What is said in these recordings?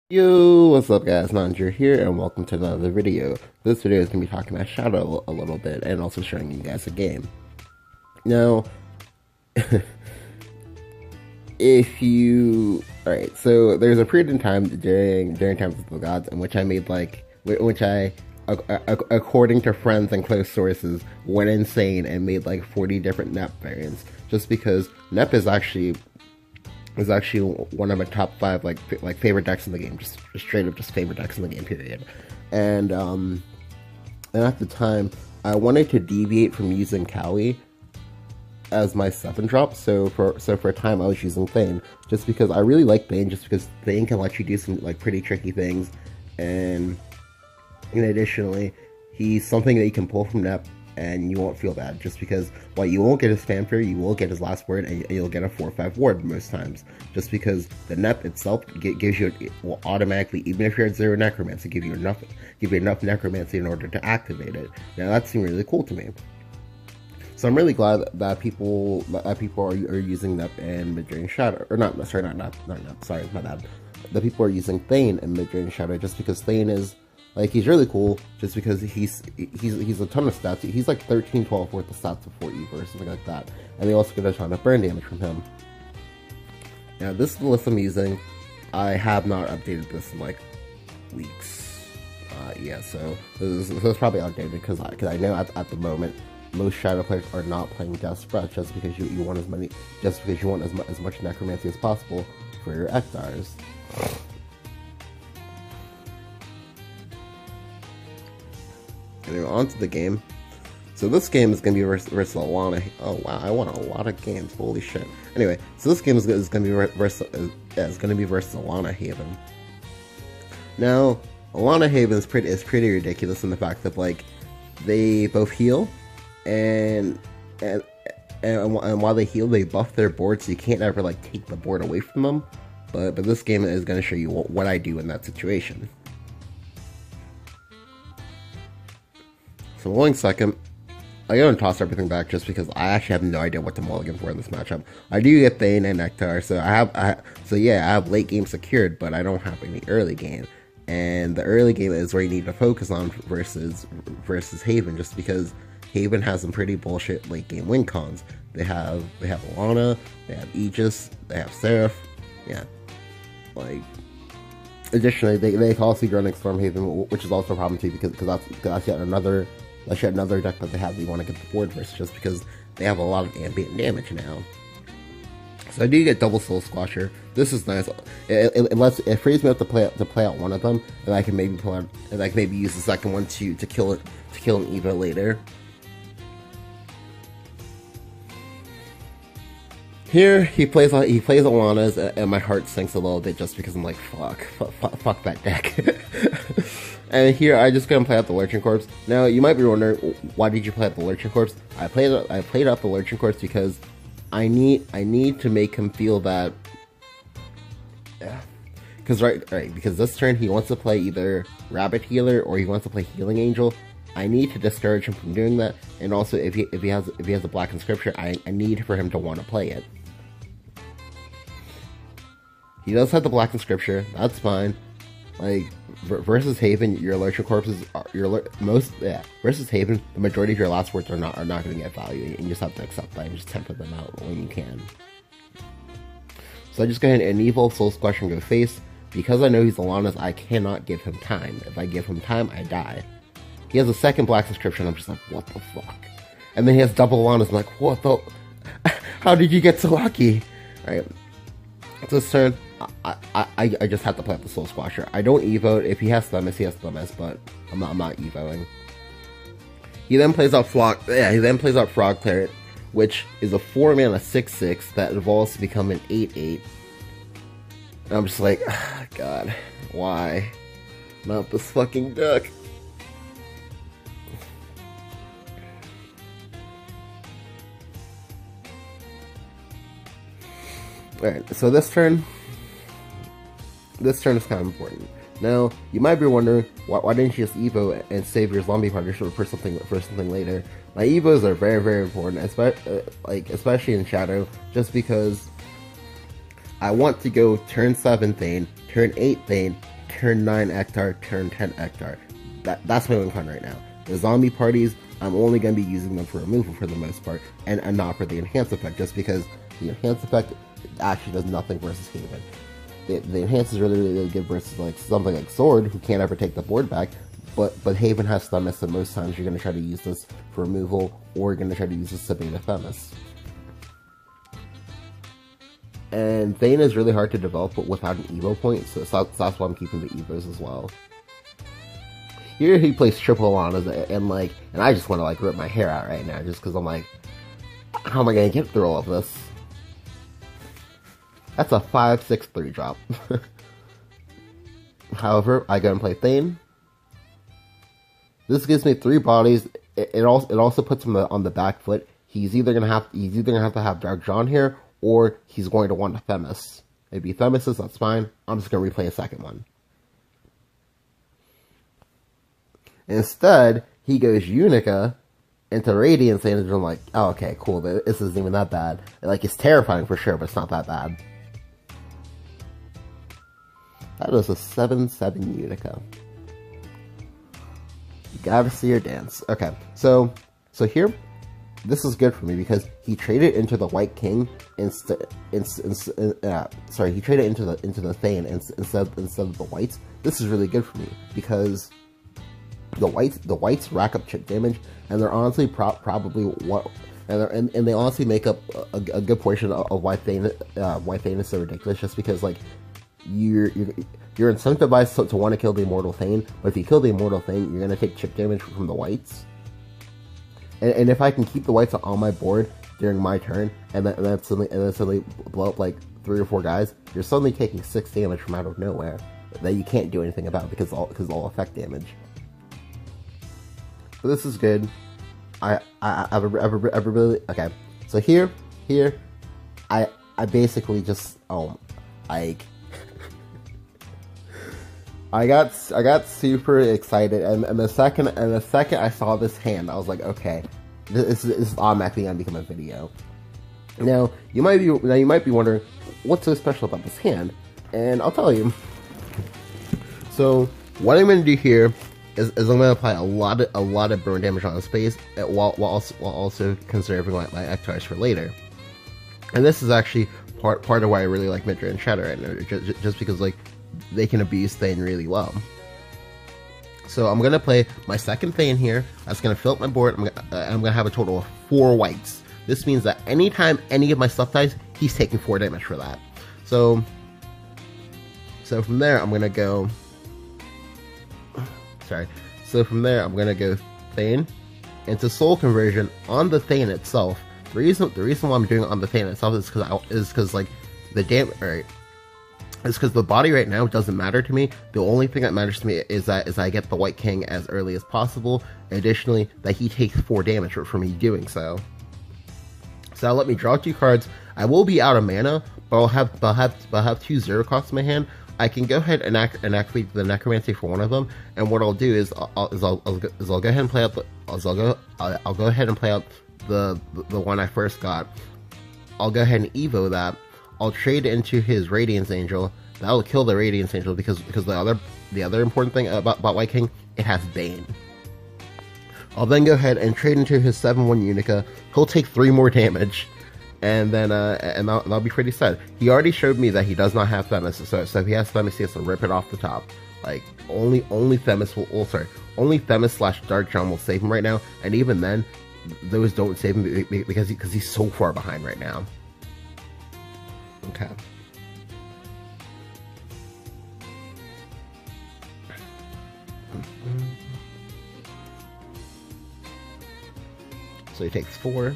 Yo, what's up guys, Nanger here, and welcome to another video. This video is going to be talking about Shadow a little bit, and also showing you guys a game. Now, Alright, so there's a period in time during Times of the Gods in which I made according to friends and close sources, went insane and made like 40 different NEP variants, just because NEP is actually one of my top 5 like favorite decks in the game, just straight up just favorite decks in the game, period. And at the time, I wanted to deviate from using Cowie as my 7-drop, so for a time I was using Thane, just because I really like Thane, just because Thane can let you do some like pretty tricky things, and additionally, he's something that you can pull from NEP and you won't feel bad, just because while you won't get his fanfare, you will get his last word, and you'll get a 4/5 ward most times, just because the NEP itself gives you, will automatically, even if you're at 0 necromancy, give you enough necromancy in order to activate it. Now that seemed really cool to me, so I'm really glad that people are using NEP and mid-range shadow, or not, sorry, not sorry, my bad. That people are using Thane and mid-range shadow, just because Thane is, like, he's really cool, just because he's a ton of stats. He's like 13-12 worth of stats before Eva or something like that. And they also get a ton of burn damage from him. Now, this is the list I'm using. I have not updated this in like weeks. Yeah, so this is probably outdated, because I know at the moment most shadow players are not playing Death Breath, just because you want as much necromancy as possible for your Ekdars. Anyway, on to the game. So this game is going to be versus Alana. Oh wow, I won a lot of games. Holy shit. Anyway, so this game is going to be versus Alana Haven. Now, Alana Haven is pretty ridiculous in the fact that, like, they both heal, and while they heal, they buff their board, so you can't ever like take the board away from them. But this game is going to show you what I do in that situation. So, one second, I'm going to toss everything back, just because I actually have no idea what to mulligan for in this matchup. I do get Thane and Nektar, so I have late game secured, but I don't have any early game. And the early game is where you need to focus on versus Haven, just because Haven has some pretty bullshit late game win cons. They have Alana, they have Aegis, they have Seraph, yeah. Like, additionally, they can also run Storm Haven, which is also a problem too, because that's yet another deck that they have that you want to get the board versus, just because they have a lot of ambient damage now. So I do get double Soul Squasher. This is nice. It frees me up to play out one of them, and I can maybe use the second one to kill an Evo later. Here he plays Alana's, and my heart sinks a little bit, just because I'm like, fuck that deck. And here I just gonna play out the Lurching Corpse. Now you might be wondering, why did you play out the Lurching Corpse? I played out the Lurching Corpse because I need to make him feel that. Yeah. Because this turn he wants to play either Rabbit Healer or he wants to play Healing Angel. I need to discourage him from doing that, and also if he has a Black Inscription, I need for him to want to play it. He does have the Black Inscription, that's fine. Like, versus Haven, your Lurching Corpses versus Haven, the majority of your last words are not going to get value, and you just have to accept that and just temper them out when you can. So I just go ahead and Evil Soul Squash and go face. Because I know he's Alana's, I cannot give him time. If I give him time, I die. He has a second Black Inscription, I'm just like, what the fuck? And then he has double Alana's, I'm like, what the? How did you get so lucky? Alright. So this turn, I just have to play up the Soul Squasher. I don't evo. If he has Themis, he has Themis, but I'm not evoing. He then plays out Frog Claret, which is a 4-mana 6/6 that evolves to become an 8/8. And I'm just like, oh, God, why? Not this fucking deck. Alright, so this turn is kind of important. Now, you might be wondering, why didn't you just Evo and save your zombie partnership for something later? My Evos are very, very important, especially in Shadow, just because I want to go turn 7 Thane, turn 8 Thane, turn 9 Ektar, turn 10 Ektar. That's my win con right now. The zombie parties, I'm only going to be using them for removal for the most part, and not for the enhance effect, just because the enhance effect actually does nothing versus Haven. The enhance is really good versus like something like Sword, who can't ever take the board back, but Haven has Themis, so most times you're going to try to use this for removal, or you're going to try to use this to bait a Themis. And Thane is really hard to develop without an Evo point, so that's why I'm keeping the Evos as well. Here he plays triple Alanas, and I just want to like rip my hair out right now, just because I'm like, how am I going to get through all of this? That's a 5/6/3 drop. However, I go and play Thane. This gives me 3 bodies. It also puts him on the back foot. He's either gonna have to have Dark John here, or he's going to want a Themis. Maybe Themis, that's fine. I'm just gonna replay a second one. Instead, he goes Unica into Radiance, and I'm like, oh, okay, cool. This isn't even that bad. Like, it's terrifying for sure, but it's not that bad. That was a 7/7 Unica. You gotta see her dance. Okay, so here, this is good for me because he traded into the White King instead. Sorry, he traded into the Thane instead of the Whites. This is really good for me because the Whites rack up chip damage, and they're honestly probably what. And they honestly make up a good portion of why Thane is so ridiculous, just because like you're incentivized to want to kill the Immortal Thane, but if you kill the Immortal Thane, you're gonna take chip damage from the Whites. And if I can keep the Whites on my board during my turn, and then suddenly blow up like 3 or 4 guys, you're suddenly taking 6 damage from out of nowhere that you can't do anything about because all effect damage. But this is good. I really okay. So here, I basically just like I got super excited, and the second I saw this hand, I was like, okay, this is automatically gonna become a video. Now you might be wondering what's so special about this hand, and I'll tell you. So what I'm gonna do here is I'm gonna apply a lot of burn damage on his face, while also conserving my Ektars for later. And this is actually part of why I really like Midra and Shadow right now, just because like they can abuse Thane really well. So I'm gonna play my second Thane here. That's gonna fill up my board. I'm gonna have a total of 4 Whites. This means that anytime any of my stuff dies, he's taking 4 damage for that. So from there, I'm gonna go. So from there, I'm gonna go Thane into Soul Conversion on the Thane itself. The reason why I'm doing it on the Thane itself is because like the damage. It's because the body right now doesn't matter to me. The only thing that matters to me is I get the White King as early as possible. Additionally, that he takes 4 damage for me doing so. So that'll let me draw 2 cards. I will be out of mana, but I'll have 2 0 costs in my hand. I can go ahead and activate the Necromancy for one of them, and what I'll do is I'll go ahead and play out I'll go ahead and play out the one I first got. I'll go ahead and Evo that. I'll trade into his Radiance Angel. That'll kill the Radiance Angel because the other important thing about White King, it has Bane. I'll then go ahead and trade into his 7/1 Unica. He'll take 3 more damage. And then, and that'll be pretty sad. He already showed me that he does not have Themis, so if he has Themis, he has to rip it off the top. Like, only Themis only Themis / Dark John will save him right now, and even then, those don't save him because he's so far behind right now. Okay. So he takes 4.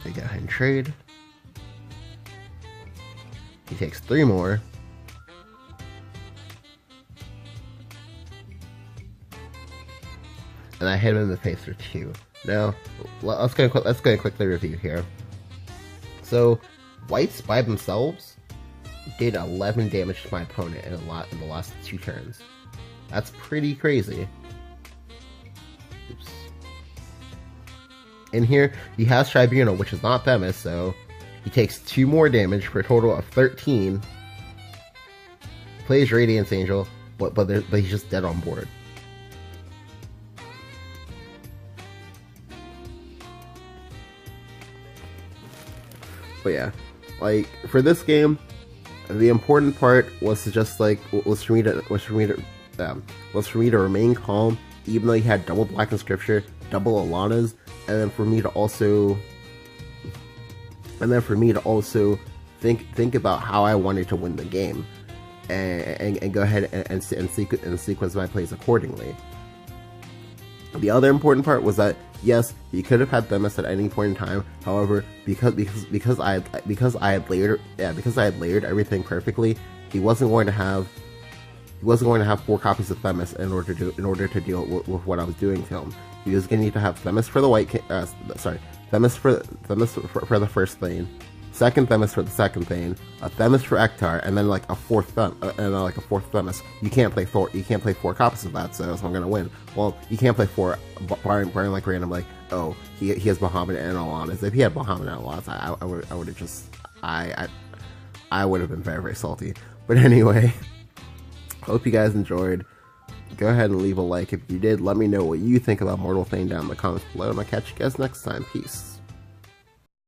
They go ahead and trade. He takes 3 more. And I hit him in the face for 2. Now, let's go quickly review here. So, Whites by themselves did 11 damage to my opponent in the last 2 turns. That's pretty crazy. Oops. In here, he has Tribunal, which is not Themis, so he takes 2 more damage for a total of 13. Plays Radiance Angel, but he's just dead on board. But yeah, like for this game, the important part was to just like was for me to remain calm, even though he had double Black Inscripture, double Alana's, and then for me to also think about how I wanted to win the game, and go ahead and sequence my plays accordingly. The other important part was that yes, he could have had Themis at any point in time. However, because I had layered everything perfectly, he wasn't going to have 4 copies of Themis in order to deal with what I was doing to him. He was going to need to have Themis for the Themis for the first thane, second Themis for the second thane, a Themis for Ektar, and then like a fourth Themis. You can't play 4 copies of that, so I'm gonna win. Well, you can't play 4 barring like random, like, oh, he has Bahamut and Alanis. If he had Bahamut and Alanis, I would have been very, very salty. But anyway, hope you guys enjoyed. Go ahead and leave a like if you did. Let me know what you think about Mortal Thane down in the comments below, and I'll catch you guys next time. Peace.